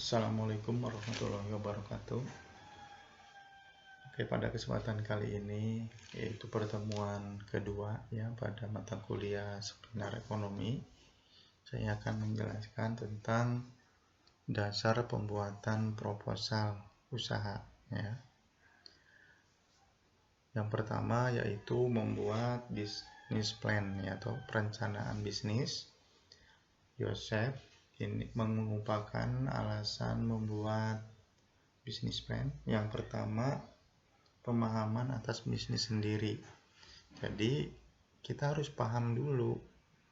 Assalamualaikum warahmatullahi wabarakatuh. Oke, pada kesempatan kali ini yaitu pertemuan kedua ya pada mata kuliah seminar ekonomi. Saya akan menjelaskan tentang dasar pembuatan proposal usaha ya. Yang pertama yaitu membuat business plan ya, atau perencanaan bisnis. Yosef ini mengemukakan alasan membuat business plan. Yang pertama, pemahaman atas bisnis sendiri. Jadi kita harus paham dulu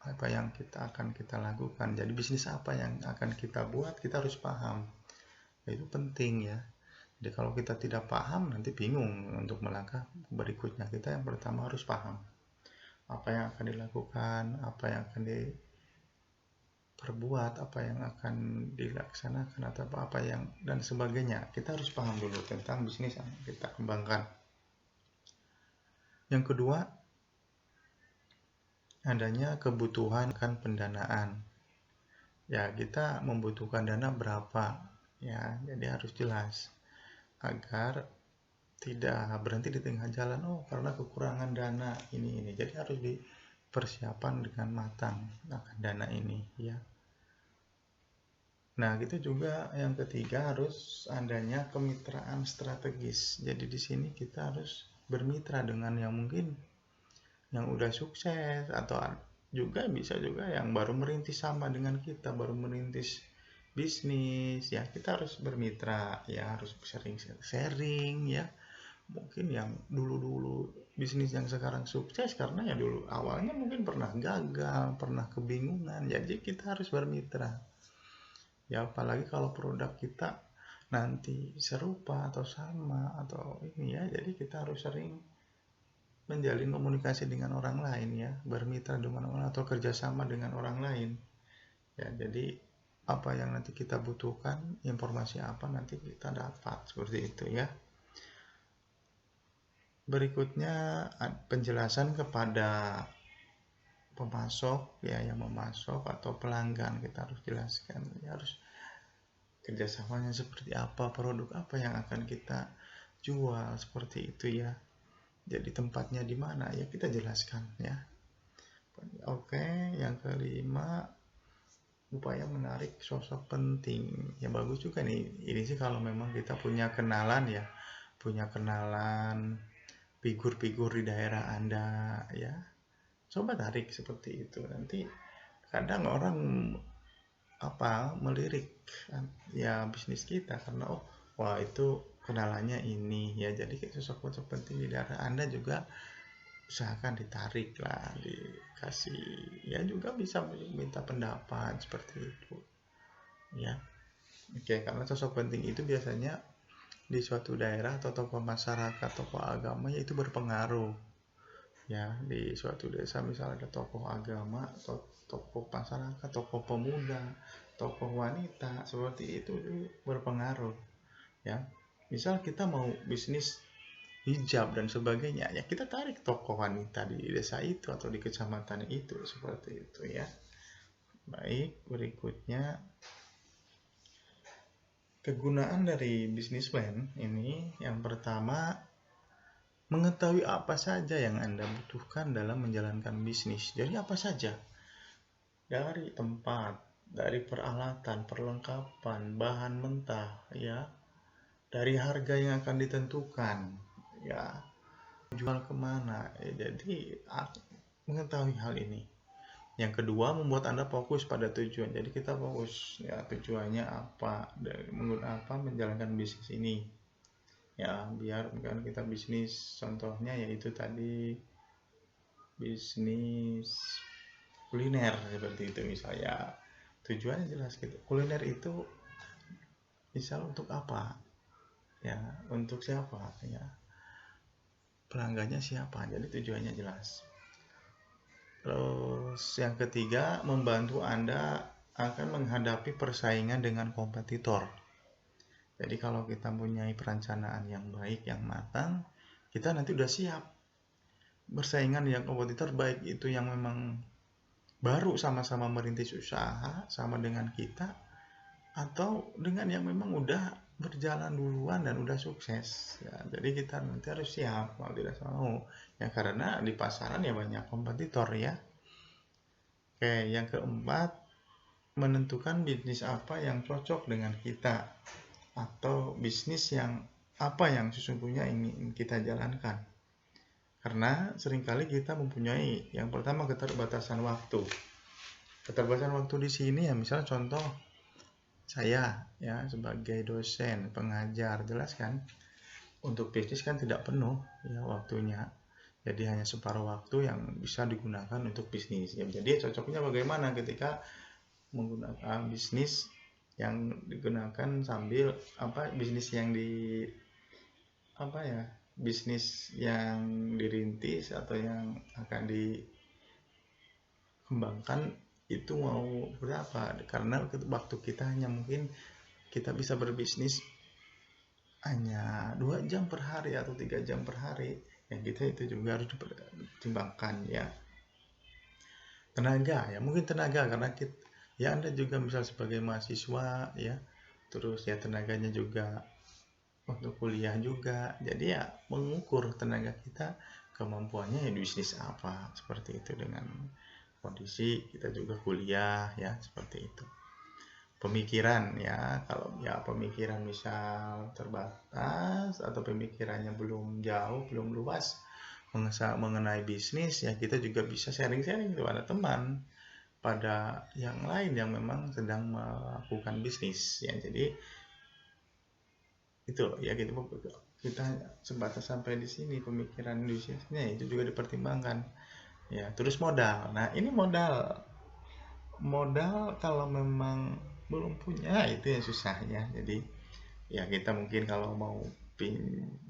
apa yang akan kita lakukan. Jadi bisnis apa yang akan kita buat, kita harus paham. Itu penting ya. Jadi kalau kita tidak paham, nanti bingung untuk melangkah berikutnya. Kita yang pertama harus paham apa yang akan dilakukan, apa yang akan diperbuat, apa yang akan dilaksanakan, atau apa yang dan sebagainya. Kita harus paham dulu tentang bisnis yang kita kembangkan. Yang kedua, adanya kebutuhan akan pendanaan. Ya, kita membutuhkan dana berapa ya, jadi harus jelas agar tidak berhenti di tengah jalan. Karena kekurangan dana ini. Jadi harus dipersiapkan dengan matang akan dana ini ya. Nah, gitu juga yang ketiga, harus adanya kemitraan strategis. Jadi di sini kita harus bermitra dengan yang mungkin yang udah sukses, atau juga bisa juga yang baru merintis sama dengan kita, baru merintis bisnis ya. Kita harus bermitra ya, harus sharing ya. Mungkin yang dulu bisnis yang sekarang sukses karena ya dulu awalnya mungkin pernah gagal, pernah kebingungan. Jadi kita harus bermitra. Ya, apalagi kalau produk kita nanti serupa atau sama atau ini ya, jadi kita harus sering menjalin komunikasi dengan orang lain ya, bermitra dengan orang atau kerjasama dengan orang lain ya. Jadi apa yang nanti kita butuhkan, informasi apa nanti kita dapat, seperti itu ya. Berikutnya penjelasan kepada pemasok ya, yang memasok atau pelanggan. Kita harus jelaskan ya, harus kerjasamanya seperti apa, produk apa yang akan kita jual, seperti itu ya. Jadi tempatnya di mana ya, kita jelaskan ya. Oke, yang kelima, upaya menarik sosok penting. Ya bagus juga nih. Ini sih kalau memang kita punya kenalan ya, punya kenalan figur-figur di daerah Anda ya. Coba tarik seperti itu. Nanti kadang orang melirik ya bisnis kita karena wah itu kenalannya ini ya. Jadi sosok-sosok penting di daerah Anda juga usahakan ditarik lah, dikasih ya, juga bisa minta pendapat seperti itu ya. Oke, karena sosok penting itu biasanya di suatu daerah atau tokoh masyarakat, tokoh agama ya, itu berpengaruh ya. Di suatu desa misalnya ada tokoh agama atau tokoh masyarakat, tokoh pemuda, tokoh wanita, seperti itu berpengaruh ya. Misal kita mau bisnis hijab dan sebagainya ya, kita tarik tokoh wanita di desa itu atau di kecamatan itu, seperti itu ya. Baik, berikutnya kegunaan dari business plan ini. Yang pertama, mengetahui apa saja yang Anda butuhkan dalam menjalankan bisnis. Jadi apa saja? Dari tempat, dari peralatan, perlengkapan, bahan mentah ya, dari harga yang akan ditentukan ya, jual kemana ya. Jadi mengetahui hal ini. Yang kedua, membuat Anda fokus pada tujuan. Jadi kita fokus ya, tujuannya apa, menggunakan apa menjalankan bisnis ini ya. Biar kan kita bisnis, contohnya yaitu tadi bisnis kuliner seperti itu misalnya. Tujuannya jelas gitu. Kuliner itu misal untuk apa ya, untuk siapa ya, pelanggannya siapa. Jadi tujuannya jelas. Terus yang ketiga, membantu Anda akan menghadapi persaingan dengan kompetitor. Jadi kalau kita punya perencanaan yang baik, yang matang, kita nanti udah siap bersaingan dengan kompetitor, baik itu yang memang baru sama-sama merintis usaha sama dengan kita, atau dengan yang memang udah berjalan duluan dan udah sukses ya. Jadi kita nanti harus siap mau tidak mau ya, karena di pasaran ya banyak kompetitor ya. Oke, yang keempat, menentukan bisnis apa yang cocok dengan kita atau bisnis yang apa yang sesungguhnya ingin kita jalankan. Karena seringkali kita mempunyai yang pertama keterbatasan waktu. Keterbatasan waktu di sini ya, misalnya contoh saya ya sebagai dosen, pengajar, jelas kan untuk bisnis kan tidak penuh ya waktunya. Jadi hanya separuh waktu yang bisa digunakan untuk bisnis. Ya, jadi cocoknya bagaimana ketika menggunakan bisnis yang digunakan sambil bisnis yang bisnis yang dirintis atau yang akan dikembangkan itu mau berapa, karena waktu kita hanya mungkin kita bisa berbisnis hanya 2 jam per hari atau 3 jam per hari yang kita itu juga harus dipertimbangkan ya. Tenaga ya, mungkin tenaga karena kita ya, Anda juga misal sebagai mahasiswa ya, terus ya tenaganya juga waktu kuliah juga, jadi ya mengukur tenaga kita kemampuannya ya bisnis apa seperti itu, dengan kondisi kita juga kuliah ya seperti itu. Pemikiran ya, kalau ya pemikiran misal terbatas atau pemikirannya belum jauh, belum luas mengenai bisnis ya, kita juga bisa sharing-sharing kepada teman, pada yang lain yang memang sedang melakukan bisnis ya. Jadi itu ya, kita sebatas sampai di sini pemikiran bisnisnya itu juga dipertimbangkan ya. Terus modal, nah ini modal kalau memang belum punya itu yang susahnya. Jadi ya kita mungkin kalau mau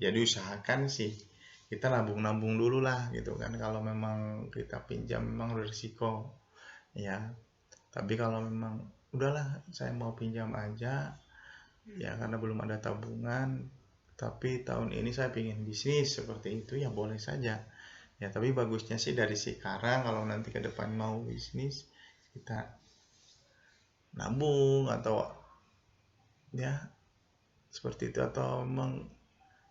jadi usahakan sih kita nabung dulu lah gitu kan. Kalau memang kita pinjam memang berisiko ya, tapi kalau memang udahlah saya mau pinjam aja ya karena belum ada tabungan, tapi tahun ini saya ingin bisnis seperti itu ya, boleh saja ya. Tapi bagusnya sih dari sekarang kalau nanti ke depan mau bisnis kita nabung atau ya seperti itu, atau memang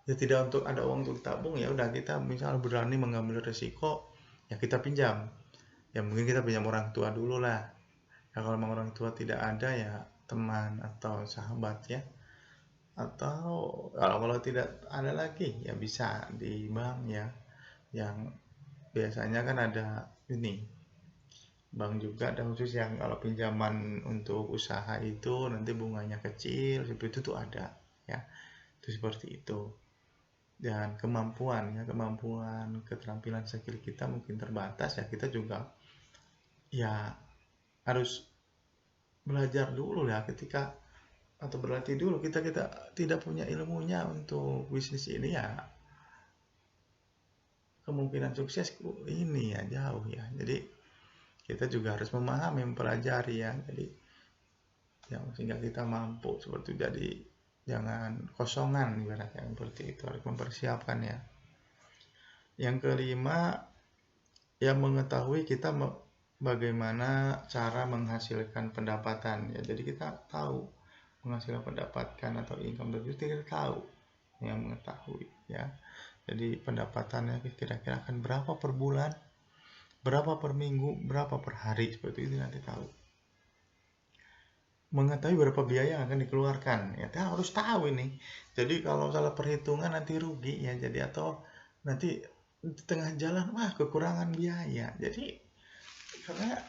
ya tidak untuk ada uang untuk tabung ya udah kita misal berani mengambil resiko ya kita pinjam ya, mungkin kita pinjam orang tua dulu lah ya. Kalau memang orang tua tidak ada ya teman atau sahabat ya, atau kalau tidak ada lagi ya bisa di bank ya, yang biasanya kan ada ini bank juga ada khusus yang kalau pinjaman untuk usaha itu nanti bunganya kecil seperti itu tuh ada ya, itu seperti itu. Dan kemampuan keterampilan skill kita mungkin terbatas ya, kita juga ya harus belajar dulu ya ketika atau berlatih dulu. Kita tidak punya ilmunya untuk bisnis ini ya, kemungkinan sukses ini ya jauh ya. Jadi kita juga harus memahami, mempelajari ya, jadi ya sehingga kita mampu seperti itu. Jadi jangan kosongan ibaratnya seperti itu, harus mempersiapkan ya. Yang kelima ya, mengetahui kita bagaimana cara menghasilkan pendapatan ya. Jadi kita tahu menghasilkan pendapatan atau income dari itu, kita tahu yang mengetahui ya. Jadi pendapatannya kira-kira akan berapa per bulan, berapa per minggu, berapa per hari, seperti itu nanti tahu. Mengetahui berapa biaya yang akan dikeluarkan ya, kita harus tahu ini. Jadi kalau salah perhitungan nanti rugi ya, jadi atau nanti di tengah jalan wah kekurangan biaya. Jadi karena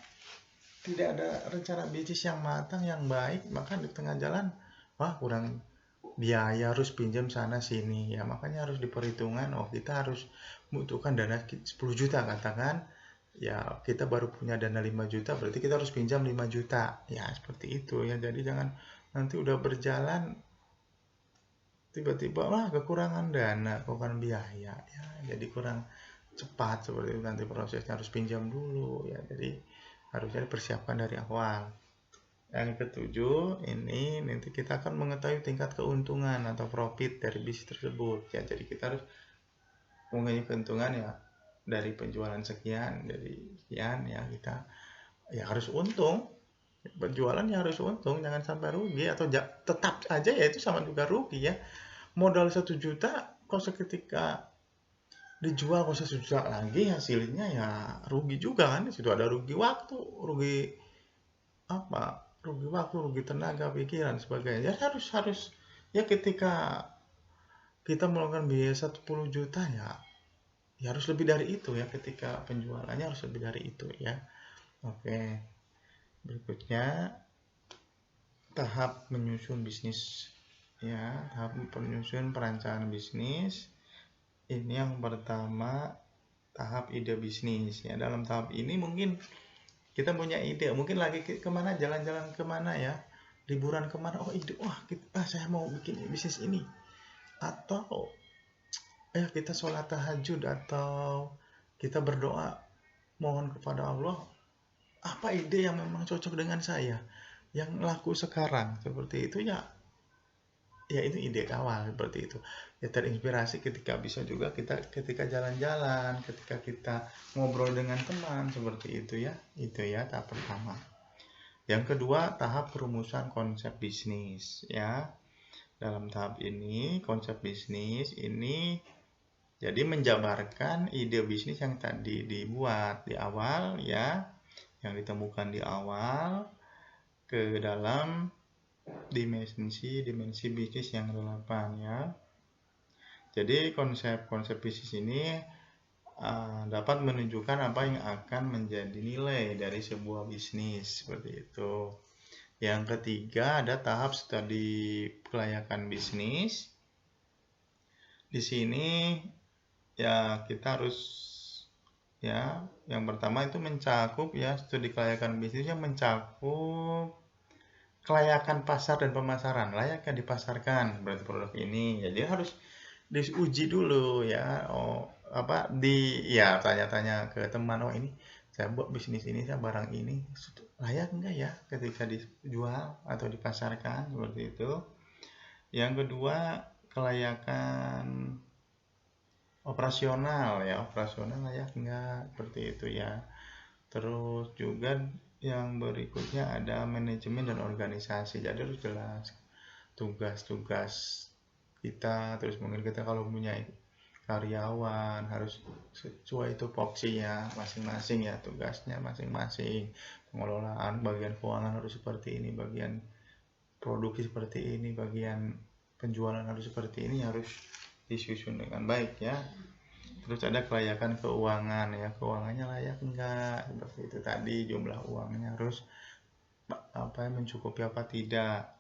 tidak ada rencana bisnis yang matang yang baik, maka di tengah jalan wah kurang biaya, harus pinjam sana sini ya. Makanya harus diperhitungkan, oh kita harus membutuhkan dana 10 juta katakan ya, kita baru punya dana 5 juta berarti kita harus pinjam 5 juta ya, seperti itu ya. Jadi jangan nanti udah berjalan tiba-tiba wah kekurangan dana, kekurangan biaya ya, jadi kurang cepat seperti itu. Nanti prosesnya harus pinjam dulu ya, jadi harusnya dipersiapkan dari awal. Yang ketujuh, ini nanti kita akan mengetahui tingkat keuntungan atau profit dari bisnis tersebut ya. Jadi kita harus mengenai keuntungan ya, dari penjualan sekian, dari sekian ya, kita ya harus untung Berjualan ya harus untung, jangan sampai rugi, atau tetap aja ya itu sama juga rugi ya. Modal 1 juta, kok seketika dijual kok 1 juta lagi, hasilnya ya rugi juga kan. Di situ ada rugi waktu, rugi apa? Rugi waktu, rugi tenaga, pikiran, sebagainya. Ya harus harus ya ketika kita melakukan biaya 10 juta ya, ya harus lebih dari itu ya, ketika penjualannya harus lebih dari itu ya. Oke, berikutnya tahap menyusun bisnis ya, tahap menyusun perencanaan bisnis. Ini yang pertama, tahap ide bisnis ya. Dalam tahap ini mungkin kita punya ide, mungkin lagi kemana, jalan-jalan kemana ya, liburan kemana, oh ide, wah saya mau bikin bisnis ini, atau kita sholat tahajud, atau kita berdoa mohon kepada Allah, apa ide yang memang cocok dengan saya, yang laku sekarang, seperti itu ya. Ya itu ide awal seperti itu. Ya terinspirasi ketika bisa juga kita ketika jalan-jalan, ketika kita ngobrol dengan teman, seperti itu ya. Itu ya tahap pertama. Yang kedua, tahap perumusan konsep bisnis ya. Dalam tahap ini, konsep bisnis ini jadi menjabarkan ide bisnis yang tadi dibuat di awal ya, yang ditemukan di awal, ke dalam dimensi bisnis yang relevan ya. Jadi konsep bisnis ini dapat menunjukkan apa yang akan menjadi nilai dari sebuah bisnis, seperti itu. Yang ketiga, ada tahap studi kelayakan bisnis. Di sini ya kita harus ya, yang pertama itu mencakup ya, studi kelayakan bisnis yang mencakup kelayakan pasar dan pemasaran, layakkah dipasarkan berarti produk ini. Jadi harus diuji dulu ya. Ya tanya-tanya ke teman, oh ini saya buat bisnis ini, saya barang ini layak enggak ya ketika dijual atau dipasarkan, seperti itu. Yang kedua, kelayakan operasional ya, operasional layak enggak, seperti itu ya. Terus juga yang berikutnya ada manajemen dan organisasi. Jadi harus jelas tugas-tugas kita. Terus mungkin kita kalau punya karyawan harus sesuai tupoksinya masing-masing ya, tugasnya masing-masing. Pengelolaan bagian keuangan harus seperti ini, bagian produksi seperti ini, bagian penjualan harus seperti ini, harus disusun dengan baik ya. Terus ada kelayakan keuangan ya, keuangannya layak enggak, seperti itu tadi, jumlah uangnya harus mencukupi apa tidak.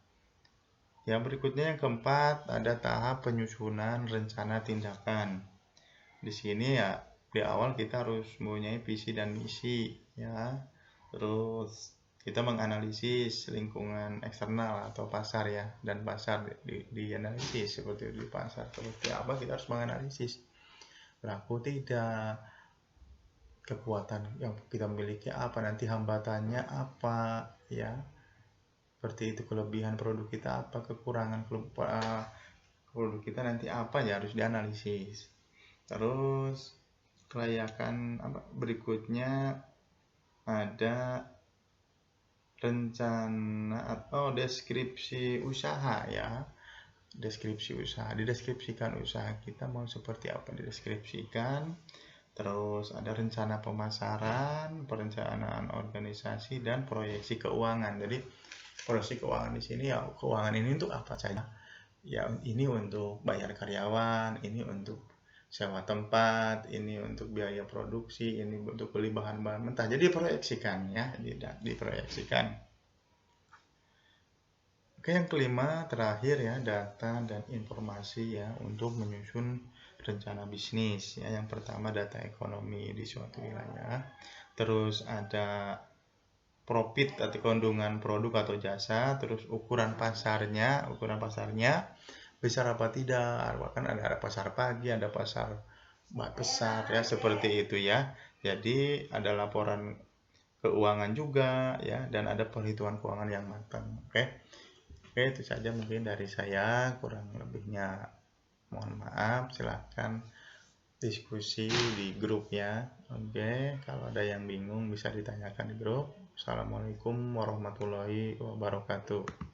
Yang berikutnya yang keempat, ada tahap penyusunan rencana tindakan. Di sini ya di awal kita harus mempunyai visi dan misi ya. Terus kita menganalisis lingkungan eksternal atau pasar ya, dan pasar dianalisis seperti di pasar seperti apa, kita harus menganalisis laku tidak, kekuatan yang kita miliki apa, nanti hambatannya apa ya, seperti itu, kelebihan produk kita apa, kekurangan produk kita nanti apa ya, harus dianalisis. Terus kelayakan berikutnya ada rencana atau deskripsi usaha ya. Deskripsi usaha, dideskripsikan usaha kita mau seperti apa, dideskripsikan. Terus ada rencana pemasaran, perencanaan organisasi, dan proyeksi keuangan. Jadi proyeksi keuangan di sini ya, keuangan ini untuk apa saja ya, ini untuk bayar karyawan, ini untuk sewa tempat, ini untuk biaya produksi, ini untuk beli bahan-bahan mentah. Jadi diproyeksikan ya, diproyeksikan. Oke, yang kelima terakhir ya, data dan informasi ya untuk menyusun rencana bisnis ya. Yang pertama data ekonomi di suatu wilayah, terus ada profit atau keuntungan produk atau jasa, terus ukuran pasarnya besar apa tidak, bahkan ada pasar pagi, ada pasar besar ya, seperti itu ya. Jadi ada laporan keuangan juga ya, dan ada perhitungan keuangan yang matang. Oke, itu saja mungkin dari saya, kurang lebihnya mohon maaf, silahkan diskusi di grupnya. Oke, kalau ada yang bingung bisa ditanyakan di grup. Assalamualaikum warahmatullahi wabarakatuh.